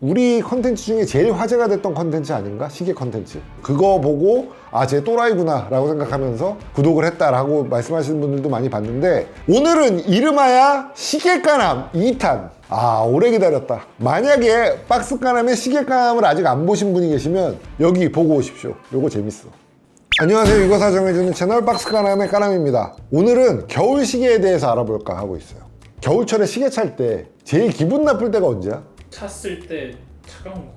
우리 컨텐츠 중에 제일 화제가 됐던 컨텐츠 아닌가? 시계 컨텐츠. 그거 보고 아, 쟤 또라이구나 라고 생각하면서 구독을 했다라고 말씀하시는 분들도 많이 봤는데, 오늘은 이름하야 시계까남 2탄. 아, 오래 기다렸다. 만약에 박스까남의 시계까남을 아직 안 보신 분이 계시면 여기 보고 오십시오. 요거 재밌어. 안녕하세요. 이거 사정해주는 채널 박스까남의 까남입니다. 오늘은 겨울 시계에 대해서 알아볼까 하고 있어요. 겨울철에 시계 찰 때 제일 기분 나쁠 때가 언제야? 찼을 때 차가운 거.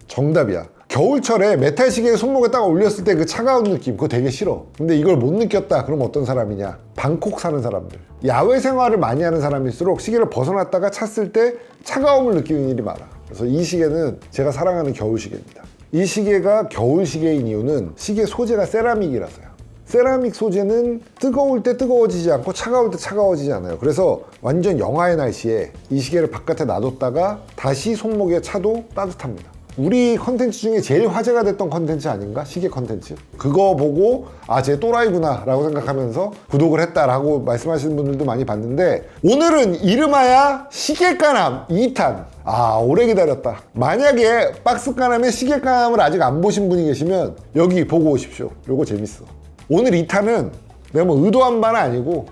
정답이야. 겨울철에 메탈 시계 손목에 딱 올렸을 때 그 차가운 느낌, 그거 되게 싫어. 근데 이걸 못 느꼈다 그럼 어떤 사람이냐? 방콕 사는 사람들. 야외 생활을 많이 하는 사람일수록 시계를 벗어났다가 찼을 때 차가움을 느끼는 일이 많아. 그래서 이 시계는 제가 사랑하는 겨울 시계입니다. 이 시계가 겨울 시계인 이유는 시계 소재가 세라믹이라서요. 세라믹 소재는 뜨거울 때 뜨거워지지 않고 차가울 때 차가워지지 않아요. 그래서 완전 영하의 날씨에 이 시계를 바깥에 놔뒀다가 다시 손목에 차도 따뜻합니다. 우리 컨텐츠 중에 제일 화제가 됐던 컨텐츠 아닌가? 시계 컨텐츠. 그거 보고 아, 쟤 또라이구나 라고 생각하면서 구독을 했다라고 말씀하시는 분들도 많이 봤는데, 오늘은 이름하야 시계까남 2탄. 아, 오래 기다렸다. 만약에 박스까남의 시계까남을 아직 안 보신 분이 계시면 여기 보고 오십시오. 요거 재밌어. 오늘 2탄은 내가 뭐 의도한 바는 아니고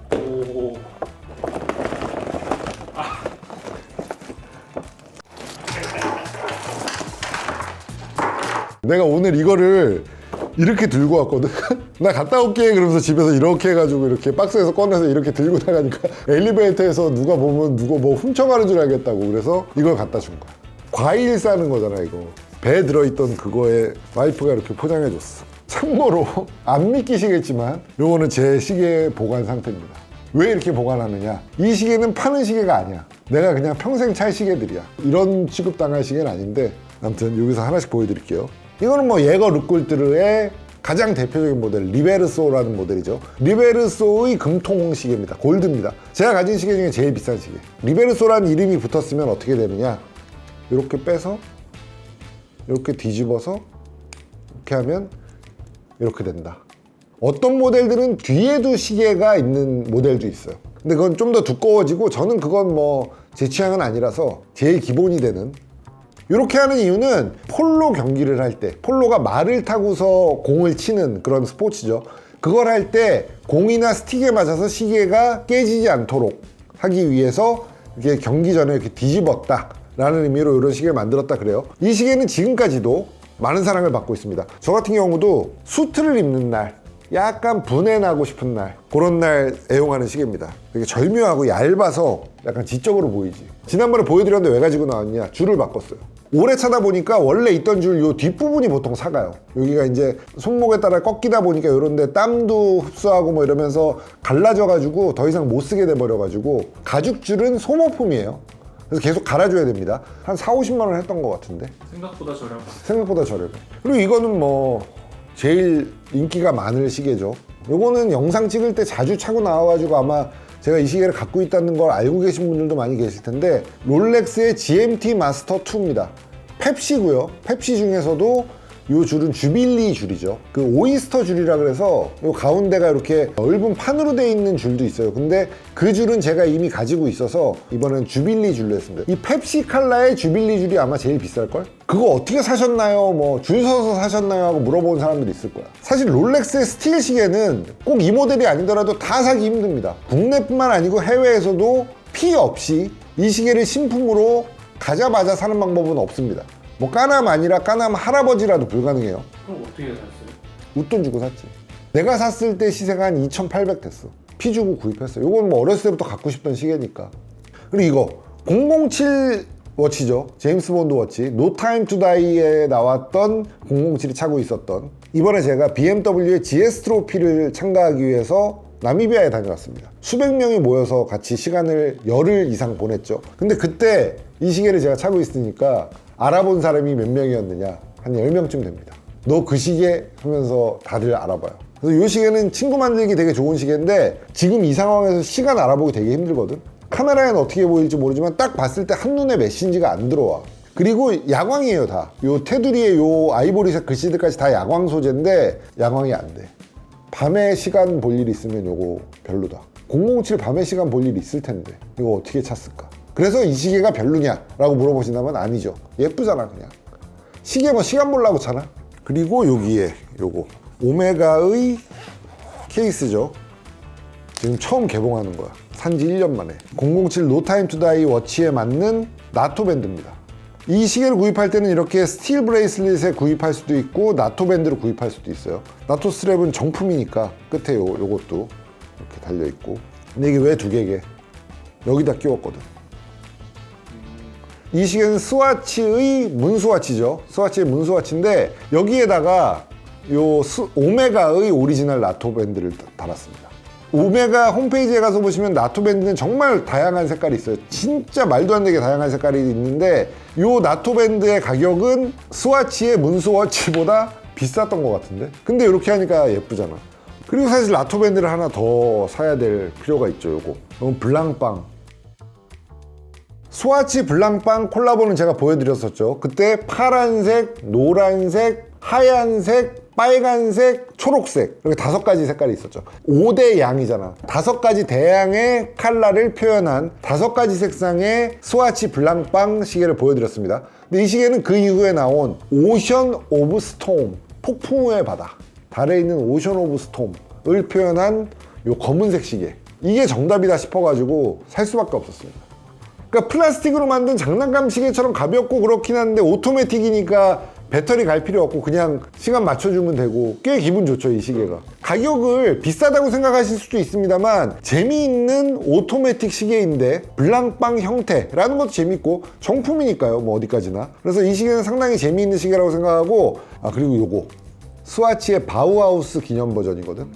내가 오늘 이거를 이렇게 들고 왔거든. 나 갔다 올게 그러면서 집에서 이렇게 해가지고 이렇게 박스에서 꺼내서 이렇게 들고 나가니까 엘리베이터에서 누가 보면 누가 뭐 훔쳐가는 줄 알겠다고, 그래서 이걸 갖다 준 거야. 과일 싸는 거잖아 이거. 배에 들어있던 그거에 와이프가 이렇게 포장해줬어. 참고로 안 믿기시겠지만 요거는 제 시계 보관 상태입니다. 왜 이렇게 보관하느냐? 이 시계는 파는 시계가 아니야. 내가 그냥 평생 찰 시계들이야. 이런 취급당할 시계는 아닌데, 아무튼 여기서 하나씩 보여드릴게요. 이거는 뭐 예거 르꼴뜨르의 가장 대표적인 모델, 리베르소라는 모델이죠. 리베르소의 금통 시계입니다. 골드입니다. 제가 가진 시계 중에 제일 비싼 시계. 리베르소라는 이름이 붙었으면 어떻게 되느냐? 이렇게 빼서 이렇게 뒤집어서 이렇게 하면 이렇게 된다. 어떤 모델들은 뒤에도 시계가 있는 모델도 있어요. 근데 그건 좀 더 두꺼워지고, 저는 그건 뭐 제 취향은 아니라서 제일 기본이 되는, 이렇게 하는 이유는 폴로 경기를 할 때, 폴로가 말을 타고서 공을 치는 그런 스포츠죠. 그걸 할 때 공이나 스틱에 맞아서 시계가 깨지지 않도록 하기 위해서 이렇게 경기 전에 이렇게 뒤집었다 라는 의미로 이런 시계를 만들었다 그래요. 이 시계는 지금까지도 많은 사랑을 받고 있습니다. 저 같은 경우도 수트를 입는 날, 약간 분해 나고 싶은 날, 그런 날 애용하는 시계입니다. 되게 절묘하고 얇아서 약간 지적으로 보이지. 지난번에 보여드렸는데 왜 가지고 나왔냐? 줄을 바꿨어요. 오래 차다 보니까 원래 있던 줄 요 뒷부분이 보통 사가요. 여기가 이제 손목에 따라 꺾이다 보니까 이런데 땀도 흡수하고 뭐 이러면서 갈라져 가지고 더 이상 못 쓰게 돼 버려 가지고, 가죽줄은 소모품이에요. 그래서 계속 갈아줘야 됩니다. 한 4-50만 원 했던 것 같은데. 생각보다 저렴. 생각보다 저렴해. 그리고 이거는 뭐 제일 인기가 많을 시계죠. 요거는 영상 찍을 때 자주 차고 나와가지고 아마 제가 이 시계를 갖고 있다는 걸 알고 계신 분들도 많이 계실 텐데, 롤렉스의 GMT 마스터 2입니다. 펩시고요. 펩시 중에서도 이 줄은 주빌리 줄이죠. 그 오이스터 줄이라 그래서 이 가운데가 이렇게 넓은 판으로 되어 있는 줄도 있어요. 근데 그 줄은 제가 이미 가지고 있어서 이번엔 주빌리 줄로 했습니다. 이 펩시 칼라의 주빌리 줄이 아마 제일 비쌀걸? 그거 어떻게 사셨나요? 뭐 줄 서서 사셨나요? 하고 물어보는 사람들이 있을 거야. 사실 롤렉스의 스틸 시계는 꼭 이 모델이 아니더라도 다 사기 힘듭니다. 국내뿐만 아니고 해외에서도 피 없이 이 시계를 신품으로 가자마자 사는 방법은 없습니다. 뭐 까남 아니라 까남 할아버지라도 불가능해요. 그럼 어떻게 샀어요? 웃돈 주고 샀지. 내가 샀을 때 시세가 한 2,800 됐어. 피 주고 구입했어요. 이건 뭐 어렸을 때부터 갖고 싶던 시계니까. 그리고 이거 007 워치죠. 제임스 본드 워치. No Time to Die에 나왔던 007이 차고 있었던. 이번에 제가 BMW의 GS 트로피를 참가하기 위해서 나미비아에 다녀왔습니다. 수백 명이 모여서 같이 시간을 열흘 이상 보냈죠. 근데 그때 이 시계를 제가 차고 있으니까 알아본 사람이 몇 명이었느냐? 한 10명쯤 됩니다. 너 그 시계? 하면서 다들 알아봐요. 그래서 이 시계는 친구 만들기 되게 좋은 시계인데, 지금 이 상황에서 시간 알아보기 되게 힘들거든. 카메라에는 어떻게 보일지 모르지만 딱 봤을 때 한눈에 메신지가 안 들어와. 그리고 야광이에요 다. 요 테두리에 요 아이보리색 글씨들까지 다 야광 소재인데 야광이 안 돼. 밤에 시간 볼 일 있으면 요거 별로다. 007 밤에 시간 볼 일 있을 텐데 이거 어떻게 찼을까? 그래서 이 시계가 별로냐라고 물어보신다면 아니죠. 예쁘잖아 그냥. 시계 뭐 시간 보려고 차나? 그리고 여기에 요거 오메가의 케이스죠. 지금 처음 개봉하는 거야. 산지 1년 만에. 007 노 타임 투 다이 워치에 맞는 나토 밴드입니다. 이 시계를 구입할 때는 이렇게 스틸 브레이슬릿에 구입할 수도 있고 나토 밴드로 구입할 수도 있어요. 나토 스트랩은 정품이니까 끝에 요것도 이렇게 달려있고. 근데 이게 왜 2개게? 여기다 끼웠거든. 이 시계는 스와치의 문스와치죠. 스와치의 문스와치인데 여기에다가 요 오메가의 오리지널 나토 밴드를 달았습니다. 오메가 홈페이지에 가서 보시면 나토 밴드는 정말 다양한 색깔이 있어요. 진짜 말도 안 되게 다양한 색깔이 있는데 요 나토 밴드의 가격은 스와치의 문스워치보다 비쌌던 것 같은데? 근데 이렇게 하니까 예쁘잖아. 그리고 사실 나토 밴드를 하나 더 사야 될 필요가 있죠. 요거 이건 블랑빵. 스와치 블랑빵 콜라보는 제가 보여드렸었죠. 그때 파란색, 노란색, 하얀색, 빨간색, 초록색 이렇게 5가지 색깔이 있었죠. 5대 양이잖아. 5가지 대양의 컬러를 표현한 5가지 색상의 스와치 블랑빵 시계를 보여드렸습니다. 근데 이 시계는 그 이후에 나온 오션 오브 스톰, 폭풍우의 바다, 달에 있는 오션 오브 스톰을 표현한 요 검은색 시계, 이게 정답이다 싶어가지고 살 수밖에 없었습니다. 그러니까 플라스틱으로 만든 장난감 시계처럼 가볍고 그렇긴 한데 오토매틱이니까 배터리 갈 필요 없고 그냥 시간 맞춰주면 되고 꽤 기분 좋죠. 이 시계가 가격을 비싸다고 생각하실 수도 있습니다만 재미있는 오토매틱 시계인데 블랑빵 형태라는 것도 재밌고 정품이니까요. 뭐 어디까지나. 그래서 이 시계는 상당히 재미있는 시계라고 생각하고, 그리고 요거 스와치의 바우하우스 기념 버전이거든.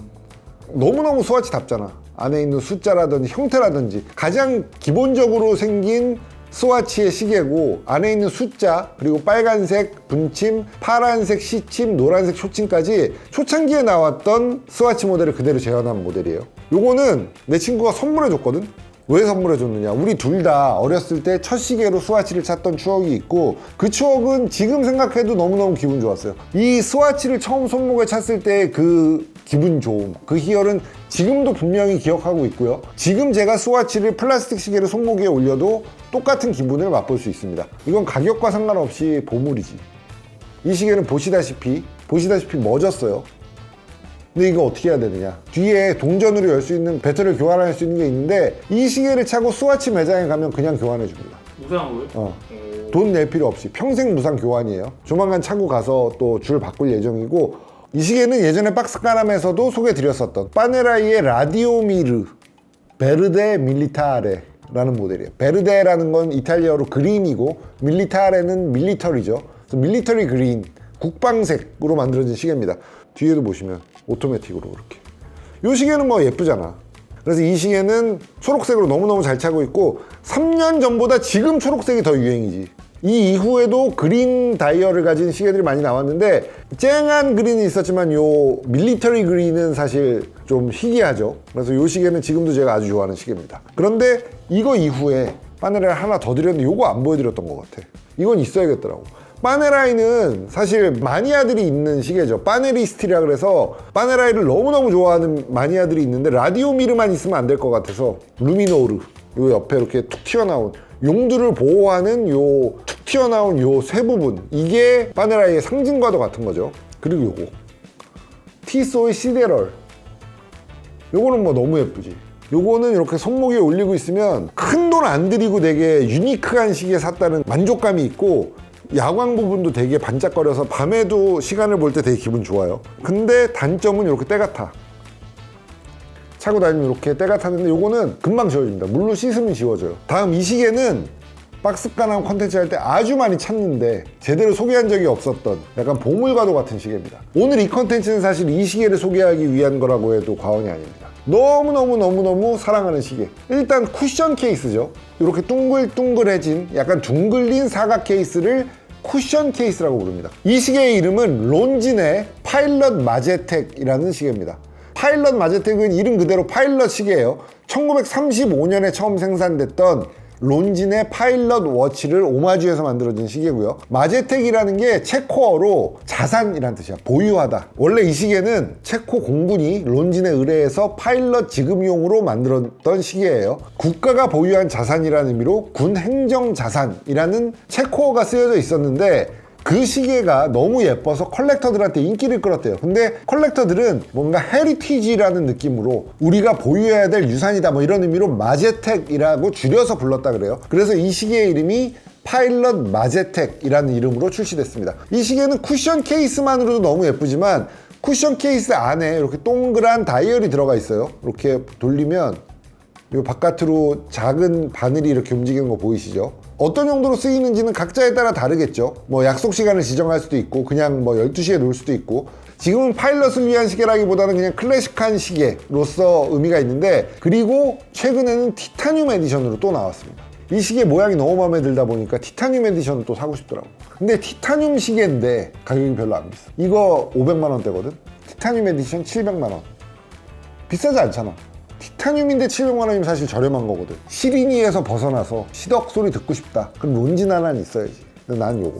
너무너무 스와치답잖아. 안에 있는 숫자라든지 형태라든지 가장 기본적으로 생긴 스와치의 시계고, 안에 있는 숫자 그리고 빨간색 분침, 파란색 시침, 노란색 초침까지 초창기에 나왔던 스와치 모델을 그대로 재현한 모델이에요. 요거는 내 친구가 선물해 줬거든. 왜 선물해 줬느냐, 우리 둘 다 어렸을 때 첫 시계로 스와치를 찾던 추억이 있고 그 추억은 지금 생각해도 너무너무 기분 좋았어요. 이 스와치를 처음 손목에 찼을 때 그 기분 좋음, 그 희열은 지금도 분명히 기억하고 있고요. 지금 제가 스와치를 플라스틱 시계를 손목에 올려도 똑같은 기분을 맛볼 수 있습니다. 이건 가격과 상관없이 보물이지. 이 시계는 보시다시피 멎었어요. 근데 이거 어떻게 해야 되느냐, 뒤에 동전으로 열 수 있는, 배터리를 교환할 수 있는 게 있는데 이 시계를 차고 스와치 매장에 가면 그냥 교환해 줍니다. 무상으로요? 돈 낼 필요 없이 평생 무상 교환이에요. 조만간 차고 가서 또 줄 바꿀 예정이고, 이 시계는 예전에 박스카람에서도 소개드렸었던 파네라이의 라디오미르 베르데 밀리타레라는 모델이에요. 베르데라는 건 이탈리아어로 그린이고 밀리타레는 밀리터리죠. 그래서 밀리터리 그린, 국방색으로 만들어진 시계입니다. 뒤에도 보시면 오토매틱으로 이렇게. 이 시계는 뭐 예쁘잖아. 그래서 이 시계는 초록색으로 너무너무 잘 차고 있고 3년 전보다 지금 초록색이 더 유행이지. 이 이후에도 그린 다이얼을 가진 시계들이 많이 나왔는데 쨍한 그린이 있었지만 요 밀리터리 그린은 사실 좀 희귀하죠. 그래서 요 시계는 지금도 제가 아주 좋아하는 시계입니다. 그런데 이거 이후에 파네라이 하나 더 드렸는데 요거 안 보여드렸던 것 같아. 이건 있어야겠더라고. 파네라이는 사실 마니아들이 있는 시계죠. 파네리스트라 그래서 파네라이를 너무너무 좋아하는 마니아들이 있는데 라디오미르만 있으면 안 될 것 같아서 루미노르, 요 옆에 이렇게 툭 튀어나온 용두를 보호하는 요 툭 튀어나온 요 쇠 부분, 이게 파네라이의 상징과도 같은 거죠. 그리고 요거 티소의 시데럴, 요거는 뭐 너무 예쁘지. 요거는 이렇게 손목에 올리고 있으면 큰 돈 안 들이고 되게 유니크한 시계 샀다는 만족감이 있고, 야광 부분도 되게 반짝거려서 밤에도 시간을 볼 때 되게 기분 좋아요. 근데 단점은 이렇게 때가 타. 차고 다니면 이렇게 때가 타는데 요거는 금방 지워집니다. 물로 씻으면 지워져요. 다음 이 시계는 박스가남 컨텐츠 할 때 아주 많이 찾는데 제대로 소개한 적이 없었던 약간 보물과도 같은 시계입니다. 오늘 이 컨텐츠는 사실 이 시계를 소개하기 위한 거라고 해도 과언이 아닙니다. 너무너무 사랑하는 시계. 일단 쿠션 케이스죠. 이렇게 둥글둥글해진 약간 둥글린 사각 케이스를 쿠션 케이스라고 부릅니다. 이 시계의 이름은 론진의 파일럿 마제텍이라는 시계입니다. 파일럿 마제텍은 이름 그대로 파일럿 시계예요. 1935년에 처음 생산됐던 론진의 파일럿 워치를 오마주해서 만들어진 시계고요. 마제텍이라는 게 체코어로 자산이란 뜻이야. 보유하다. 원래 이 시계는 체코 공군이 론진에 의뢰해서 파일럿 지급용으로 만들었던 시계예요. 국가가 보유한 자산이라는 의미로 군 행정 자산이라는 체코어가 쓰여져 있었는데 그 시계가 너무 예뻐서 컬렉터들한테 인기를 끌었대요. 근데 컬렉터들은 뭔가 헤리티지라는 느낌으로 우리가 보유해야 될 유산이다 뭐 이런 의미로 마제텍이라고 줄여서 불렀다 그래요. 그래서 이 시계의 이름이 파일럿 마제텍이라는 이름으로 출시됐습니다. 이 시계는 쿠션 케이스만으로도 너무 예쁘지만 쿠션 케이스 안에 이렇게 동그란 다이얼이 들어가 있어요. 이렇게 돌리면 이 바깥으로 작은 바늘이 이렇게 움직이는 거 보이시죠? 어떤 용도로 쓰이는지는 각자에 따라 다르겠죠. 뭐 약속 시간을 지정할 수도 있고 그냥 뭐 12시에 놓을 수도 있고 지금은 파일럿을 위한 시계라기보다는 그냥 클래식한 시계로서 의미가 있는데 그리고 최근에는 티타늄 에디션으로 또 나왔습니다. 이 시계 모양이 너무 마음에 들다 보니까 티타늄 에디션을 또 사고 싶더라고요. 근데 티타늄 시계인데 가격이 별로 안 비싸. 이거 500만 원대거든? 티타늄 에디션 700만 원. 비싸지 않잖아. 티타늄인데 700만 원이면 사실 저렴한 거거든. 시리니에서 벗어나서 시덕 소리 듣고 싶다. 그럼 론진 하나는 있어야지. 근데 난 요거.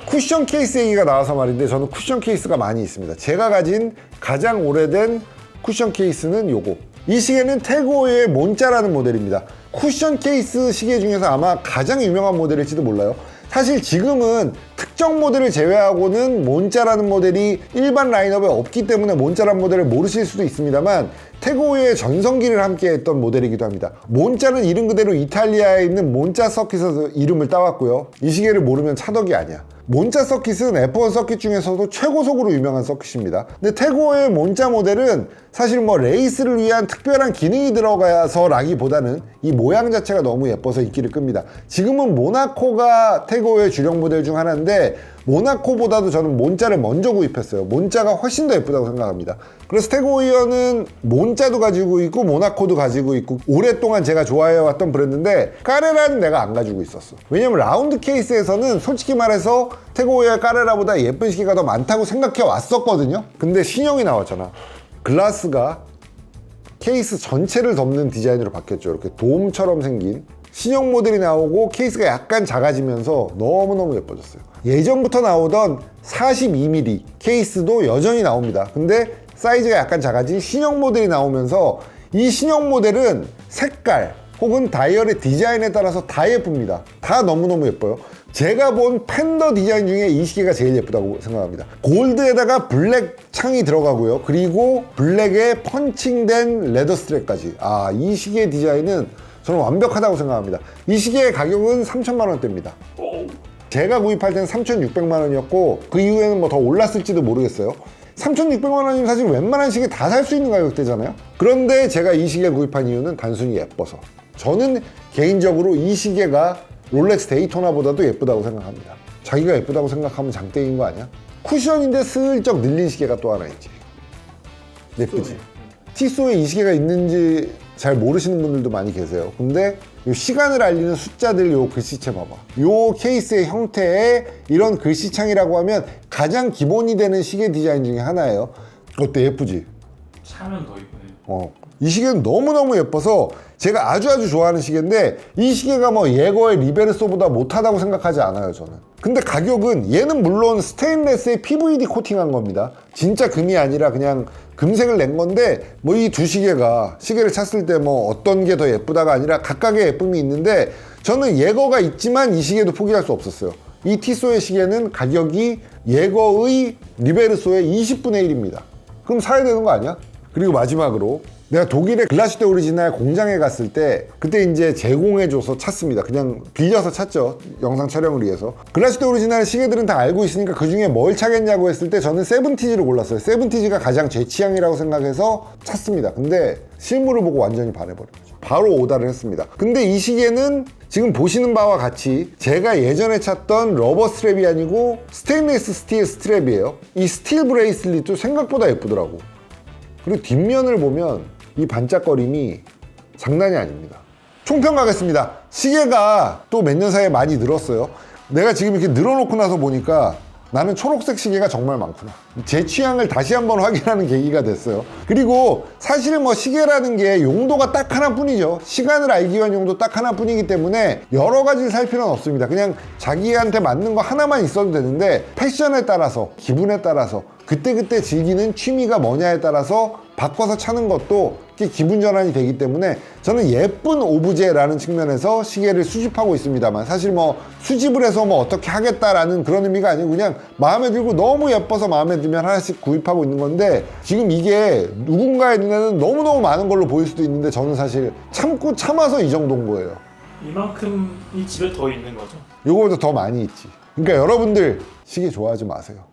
쿠션 케이스 얘기가 나와서 말인데 저는 쿠션 케이스가 많이 있습니다. 제가 가진 가장 오래된 쿠션 케이스는 요거. 이 시계는 태그오의 몬짜라는 모델입니다. 쿠션 케이스 시계 중에서 아마 가장 유명한 모델일지도 몰라요. 사실 지금은 특정 모델을 제외하고는 몬짜라는 모델이 일반 라인업에 없기 때문에 몬짜라는 모델을 모르실 수도 있습니다만 태그오의 전성기를 함께 했던 모델이기도 합니다. 몬짜는 이름 그대로 이탈리아에 있는 몬짜 서킷에서 이름을 따왔고요. 이 시계를 모르면 차덕이 아니야. 몬짜 서킷은 F1 서킷 중에서도 최고속으로 유명한 서킷입니다. 근데 태그오의 몬짜 모델은 사실 뭐 레이스를 위한 특별한 기능이 들어가서라기보다는 이 모양 자체가 너무 예뻐서 인기를 끕니다. 지금은 모나코가 태그오의 주력 모델 중 하나인데 모나코보다도 저는 몬짜를 먼저 구입했어요. 몬짜가 훨씬 더 예쁘다고 생각합니다. 그래서 태그오이어는 몬짜도 가지고 있고 모나코도 가지고 있고 오랫동안 제가 좋아해왔던 브랜드인데 까레라는 내가 안 가지고 있었어. 왜냐면 라운드 케이스에서는 솔직히 말해서 태그오이어 까레라보다 예쁜 시계가 더 많다고 생각해 왔었거든요. 근데 신형이 나왔잖아. 글라스가 케이스 전체를 덮는 디자인으로 바뀌었죠. 이렇게 돔처럼 생긴 신형 모델이 나오고 케이스가 약간 작아지면서 너무너무 예뻐졌어요. 예전부터 나오던 42mm 케이스도 여전히 나옵니다. 근데 사이즈가 약간 작아진 신형 모델이 나오면서 이 신형 모델은 색깔 혹은 다이얼의 디자인에 따라서 다 예쁩니다. 다 너무너무 예뻐요. 제가 본 팬더 디자인 중에 이 시계가 제일 예쁘다고 생각합니다. 골드에다가 블랙 창이 들어가고요. 그리고 블랙에 펀칭된 레더 스트랩까지. 이 시계 디자인은 저는 완벽하다고 생각합니다. 이 시계의 가격은 3천만 원대입니다. 제가 구입할 때는 3,600만 원이었고 그 이후에는 뭐 더 올랐을지도 모르겠어요. 3,600만 원이면 사실 웬만한 시계 다 살 수 있는 가격대잖아요. 그런데 제가 이 시계를 구입한 이유는 단순히 예뻐서. 저는 개인적으로 이 시계가 롤렉스 데이토나보다도 예쁘다고 생각합니다. 자기가 예쁘다고 생각하면 장땡인 거 아니야? 쿠션인데 슬쩍 늘린 시계가 또 하나 있지. 예쁘지? 티소에 이 시계가 있는지 잘 모르시는 분들도 많이 계세요. 근데 이 시간을 알리는 숫자들 요 글씨체 봐봐. 요 케이스의 형태에 이런 글씨창이라고 하면 가장 기본이 되는 시계 디자인 중에 하나예요. 어때? 예쁘지? 차면 더 이쁘네. 이 시계는 너무너무 예뻐서 제가 아주 좋아하는 시계인데 이 시계가 뭐 예거의 리베르소보다 못하다고 생각하지 않아요, 저는. 근데 가격은 얘는 물론 스테인레스에 PVD 코팅한 겁니다. 진짜 금이 아니라 그냥 금색을 낸 건데 뭐 이 두 시계가 시계를 찼을 때 뭐 어떤 게 더 예쁘다가 아니라 각각의 예쁨이 있는데 저는 예거가 있지만 이 시계도 포기할 수 없었어요. 이 티소의 시계는 가격이 예거의 리베르소의 20분의 1입니다. 그럼 사야 되는 거 아니야? 그리고 마지막으로 내가 독일의 글라슈테 오리지널 공장에 갔을 때 그때 이제 제공해줘서 찼습니다. 그냥 빌려서 찼죠. 영상 촬영을 위해서. 글라슈테 오리지널 시계들은 다 알고 있으니까 그 중에 뭘 차겠냐고 했을 때 저는 세븐티지를 골랐어요. 세븐티지가 가장 제 취향이라고 생각해서 찼습니다. 근데 실물을 보고 완전히 반해버린 거죠. 바로 오다를 했습니다. 근데 이 시계는 지금 보시는 바와 같이 제가 예전에 찾던 러버 스트랩이 아니고 스테인리스 스틸 스트랩이에요. 이 스틸 브레이슬릿도 생각보다 예쁘더라고. 그리고 뒷면을 보면 이 반짝거림이 장난이 아닙니다. 총평 가겠습니다. 시계가 또 몇 년 사이에 많이 늘었어요. 내가 지금 이렇게 늘어놓고 나서 보니까 나는 초록색 시계가 정말 많구나. 제 취향을 다시 한번 확인하는 계기가 됐어요. 그리고 사실 뭐 시계라는 게 용도가 딱 하나뿐이죠. 시간을 알기 위한 용도 딱 하나뿐이기 때문에 여러 가지를 살 필요는 없습니다. 그냥 자기한테 맞는 거 하나만 있어도 되는데 패션에 따라서, 기분에 따라서, 그때그때 즐기는 취미가 뭐냐에 따라서 바꿔서 차는 것도 기분 전환이 되기 때문에 저는 예쁜 오브제라는 측면에서 시계를 수집하고 있습니다만, 사실 뭐 수집을 해서 뭐 어떻게 하겠다라는 그런 의미가 아니고 그냥 마음에 들고 너무 예뻐서 마음에 들면 하나씩 구입하고 있는 건데, 지금 이게 누군가의 눈에는 너무너무 많은 걸로 보일 수도 있는데 저는 사실 참고 참아서 이 정도인 거예요. 이만큼이 집에 더 있는 거죠? 요거보다 더 많이 있지. 그러니까 여러분들 시계 좋아하지 마세요.